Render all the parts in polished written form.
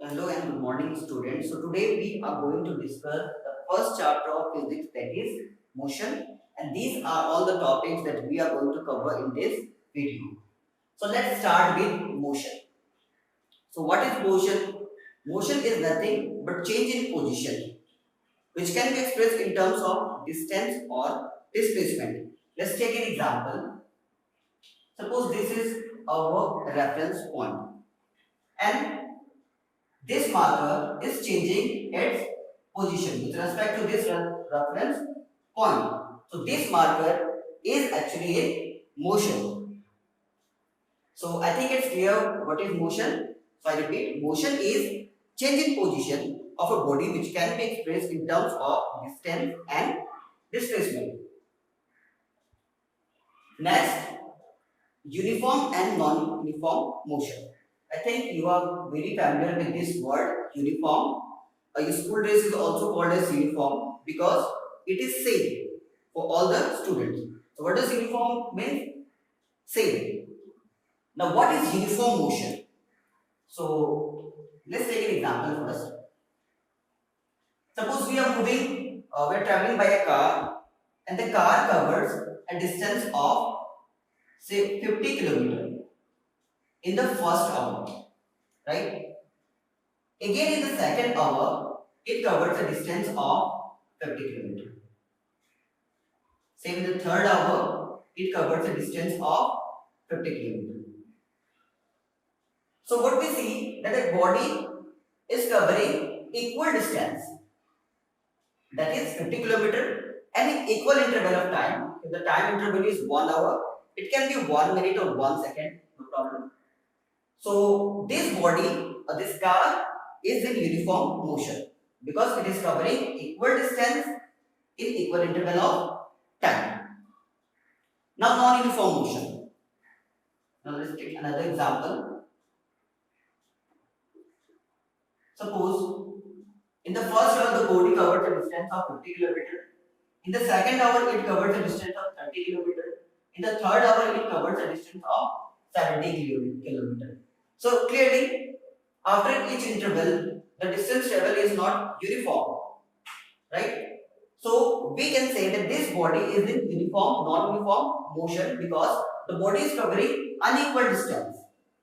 Hello and good morning, students. So today we are going to discuss the first chapter of physics, that is motion, and these are all the topics that we are going to cover in this video. So let's start with motion. So what is motion? Motion is nothing but change in position, which can be expressed in terms of distance or displacement. Let's take an example. Suppose this is our reference point, and this marker is changing its position with respect to this reference point. So this marker is actually in motion. So I think it's clear what is motion. So I repeat, motion is change in position of a body which can be expressed in terms of distance and displacement. Next, uniform and non-uniform motion. I think you are very familiar with this word uniform. Your school dress is also called as uniform because it is same for all the students. So what does uniform mean? Same. Now what is uniform motion? So let's take an example first. Suppose we are we are traveling by a car, and the car covers a distance of say 50 kilometers in the first hour, right? Again in the second hour, it covers a distance of 50 kilometers. Same in the third hour, it covers a distance of 50 kilometers. So what we see that a body is covering equal distance, that is 50 kilometers, and in equal interval of time. If the time interval is 1 hour, it can be 1 minute or 1 second, no problem. So this body or this car is in uniform motion because it is covering equal distance in equal interval of time. Now non-uniform motion. Now let's take another example. Suppose in the first hour the body covers a distance of 50 kilometers. In the second hour it covers a distance of 30 kilometers. In the third hour it covers a distance of 70 kilometers. So clearly after each interval the distance travel is not uniform, right? So we can say that this body is in uniform, non-uniform motion because the body is covering unequal distance.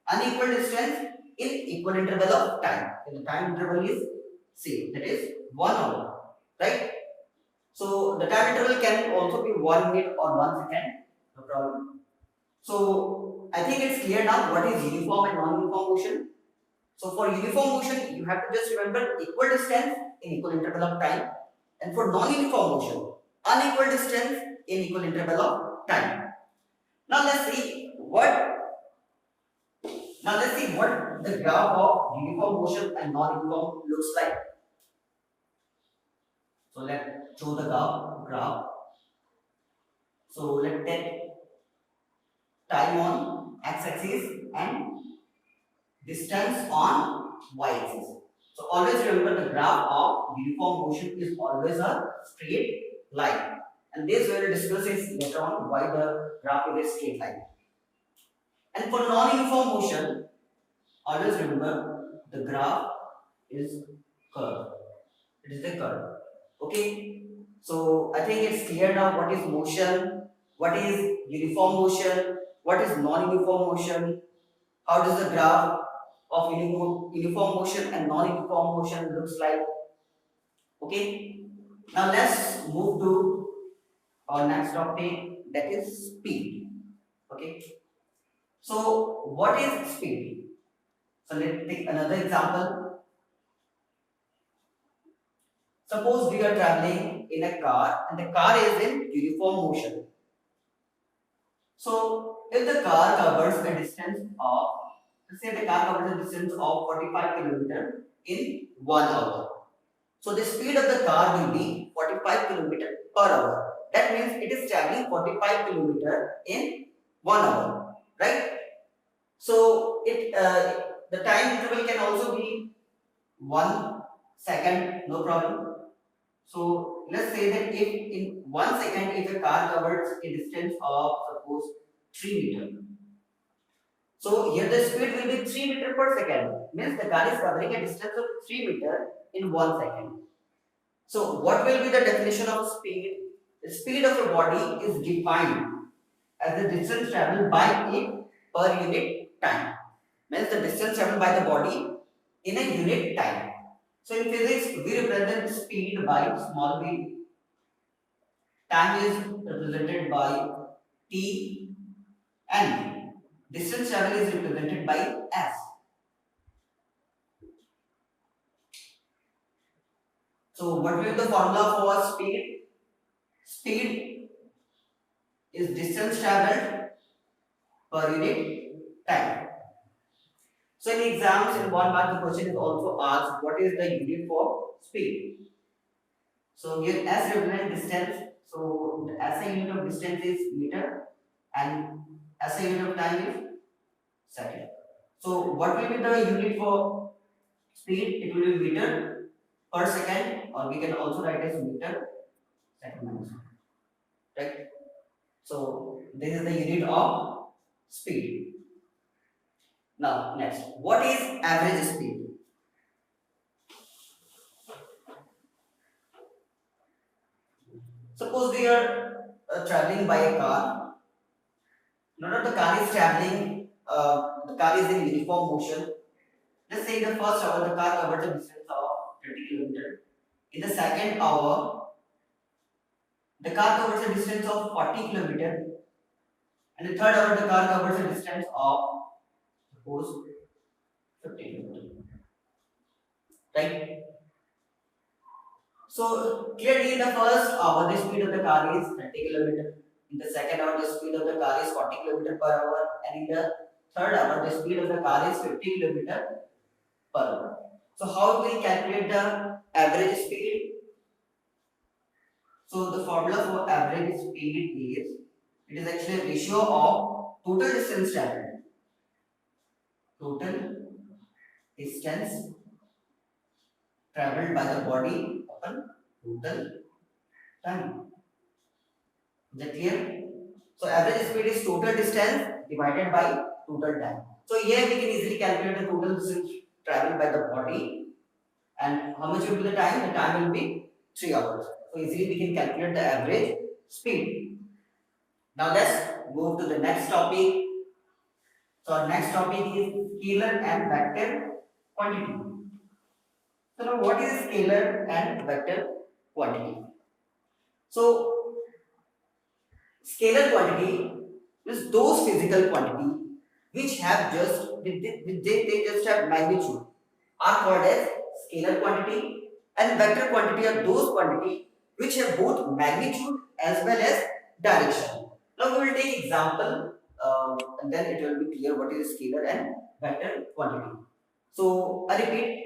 Unequal distance in equal interval of time. And the time interval is same, that is 1 hour, right? So the time interval can also be 1 minute or 1 second, no problem. So I think it's clear now what is uniform and non-uniform motion. So for uniform motion, you have to just remember equal distance in equal interval of time. And for non-uniform motion, unequal distance in equal interval of time. Now let's see what the graph of uniform motion and non-uniform looks like. So let's show the graph. So let's take time on x-axis and distance on y-axis. So always remember the graph of uniform motion is always a straight line. And this we will discuss is later on why the graph is a straight line. And for non-uniform motion, always remember the graph is curve. It is a curve. Okay. So I think it's clear now what is motion, what is uniform motion, what is non-uniform motion, how does the graph of uniform motion and non-uniform motion looks like. Okay. Now let's move to our next topic, that is speed. Okay. So what is speed? So let's take another example. Suppose we are traveling in a car and the car is in uniform motion. So if the car covers a distance of, let's say the car covers a distance of 45 kilometers in 1 hour. So the speed of the car will be 45 kilometers per hour. That means it is traveling 45 kilometers in 1 hour, right? So the time interval can also be 1 second, no problem. So let's say that if in 1 second if a car covers a distance of suppose 3 meters. So here the speed will be 3 meter per second. Means the car is covering a distance of 3 meter in 1 second. So what will be the definition of speed? The speed of a body is defined as the distance traveled by it per unit time. Means the distance traveled by the body in a unit time. So in physics, we represent speed by small v. Time is represented by t, and distance travel is represented by s. So what will be the formula for speed? Speed is distance traveled per unit time. So in exams, in 1 mark, the question is also asked what is the unit for speed. So here s represents distance. So the SI unit of distance is meter and SI unit of time is second. So what will be the unit for speed? It will be meter per second, or we can also write as meter second minus one. Right? So this is the unit of speed. Now next, what is average speed? Suppose we are traveling by a car. Not the car is traveling. The car is in uniform motion. Let's say in the first hour the car covered the distance of 30 kilometers. In the second hour, the car covers a distance of 40 kilometers. And the third hour the car covers a distance of suppose 50 kilometers. Right? So clearly in the first hour the speed of the car is 30 kilometers. In the second hour the speed of the car is 40 kilometers per hour. And in the third hour the speed of the car is 50 kilometers per hour. So how do we calculate the average speed? So the formula for average speed is, it is actually a ratio of total distance traveled. Total distance traveled by the body upon total time. Is that clear? So average speed is total distance divided by total time. So here we can easily calculate the total distance traveled by the body, and how much will be the time? The time will be 3 hours. So easily we can calculate the average speed. Now let's move to the next topic. So our next topic is scalar and vector quantity. So now what is scalar and vector quantity? So scalar quantity is those physical quantity which have just they just have magnitude are called as scalar quantity, and vector quantity are those quantity which have both magnitude as well as direction. Now we will take example and then it will be clear what is scalar and vector quantity. So I repeat,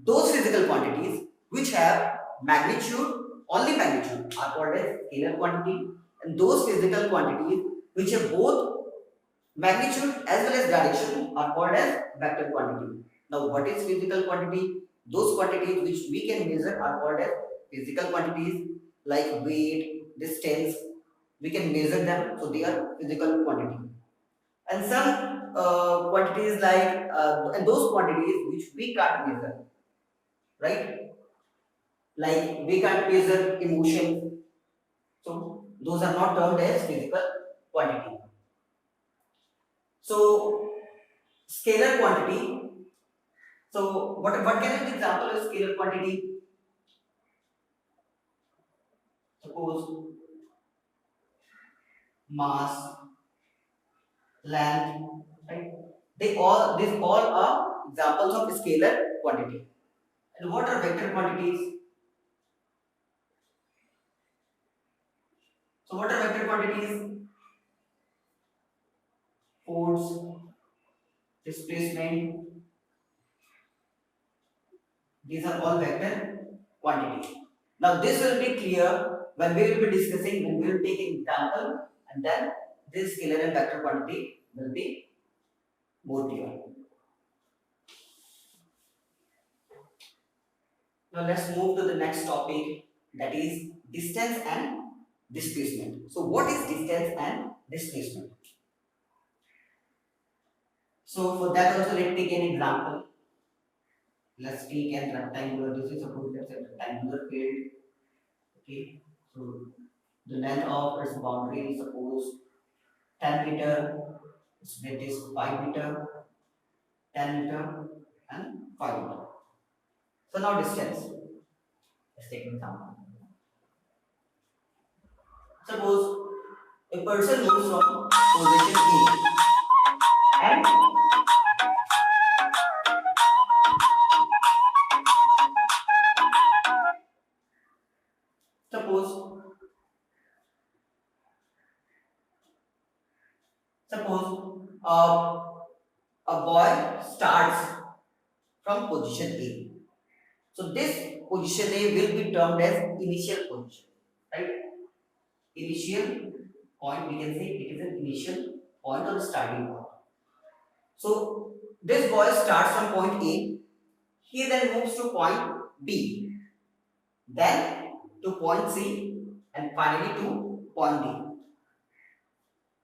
those physical quantities which have magnitude, only magnitude, are called as scalar quantity, and those physical quantities which have both magnitude as well as direction are called as vector quantity. Now what is physical quantity? Those quantities which we can measure are called as physical quantities, like weight, distance. We can measure them, so they are physical quantity. And some quantities like and those quantities which we can't measure, right? Like we can't measure emotion, so those are not termed as physical quantity. So scalar quantity. So what can be the example of scalar quantity? Suppose mass, length, right? These all are examples of scalar quantity. And what are vector quantities? So what are vector quantities? Force, displacement, these are all vector quantities. Now this will be clear when we will be discussing, when we will take an example, and then this scalar and vector quantity will be more clear. Now let's move to the next topic, that is distance and displacement. So what is distance and displacement? So for that also let's take an example. Let's take a rectangular. This is suppose let's say rectangular field. Okay. So the length of its boundary is suppose 10 meter. Its width is 5 meter, 10 meter, and 5 meter. So now distance. Let's take an example. Suppose a person moves from position A and suppose suppose a boy starts from position A. So this position A will be termed as initial position, right? Initial point, we can say it is an initial point or the starting point. So this boy starts from point A, he then moves to point B, then to point C, and finally to point D.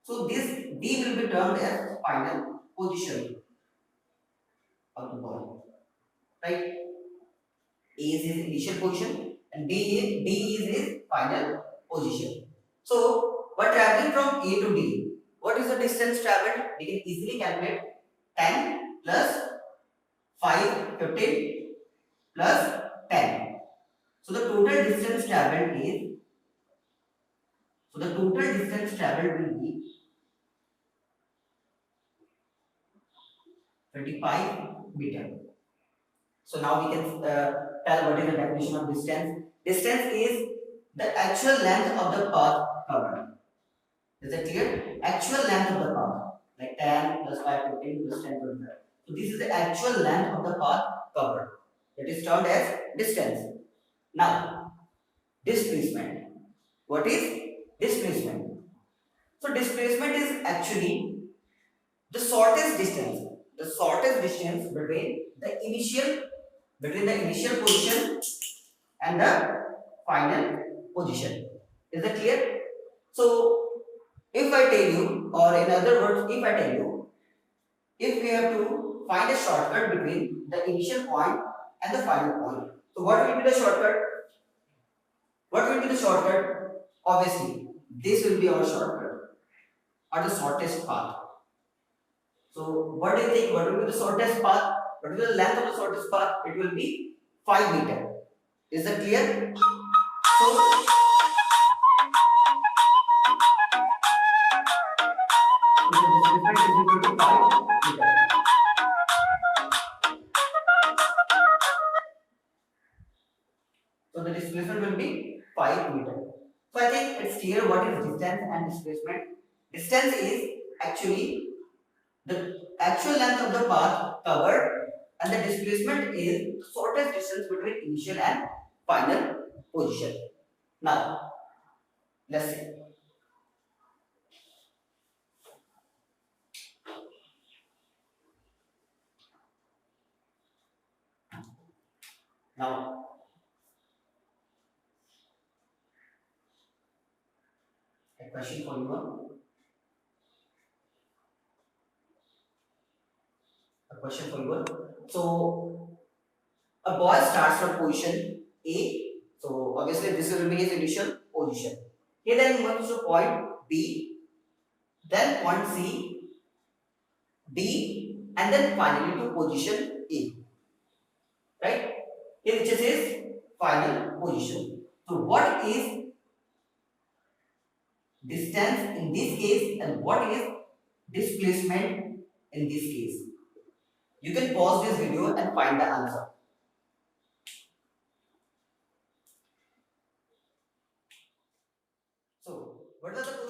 So this D will be termed as final position of the boy, right? A is his initial position and D is his final position. So, we're traveling from A to D. What is the distance traveled? We can easily calculate 10 plus 5, 15 plus 10. So, the total distance traveled will be 25 meter. So, now we can tell what is the definition of distance. Distance is the actual length of the path covered. Is it clear? Actual length of the path, like 10 plus 5, 15 plus 10, 25. So this is the actual length of the path covered. That is termed as distance. Now, displacement. What is displacement? So displacement is actually the shortest distance. The shortest distance between the initial position and the final position. Is that clear? So if I tell you, or in other words, if I tell you, if we have to find a shortcut between the initial point and the final point, so what will be the shortcut? What will be the shortcut? Obviously, this will be our shortcut or the shortest path. So, what do you think? What will be the shortest path? What will be the length of the shortest path? It will be 5 meter. Is that clear? So, the distance is equal to 5 meter. So the displacement will be 5 meter. So I think it's clear what is distance and displacement. Distance is actually the actual length of the path covered, and the displacement is the shortest distance between initial and final position. Now, let's see. Now, a question for you. A question for you. So, a boy starts from position A. So, obviously, this will be his initial position. He then moves to point B, then point C, D, and then finally to position A. Right? Here which is his final position. So, what is distance in this case and what is displacement in this case? You can pause this video and find the answer. So, what was the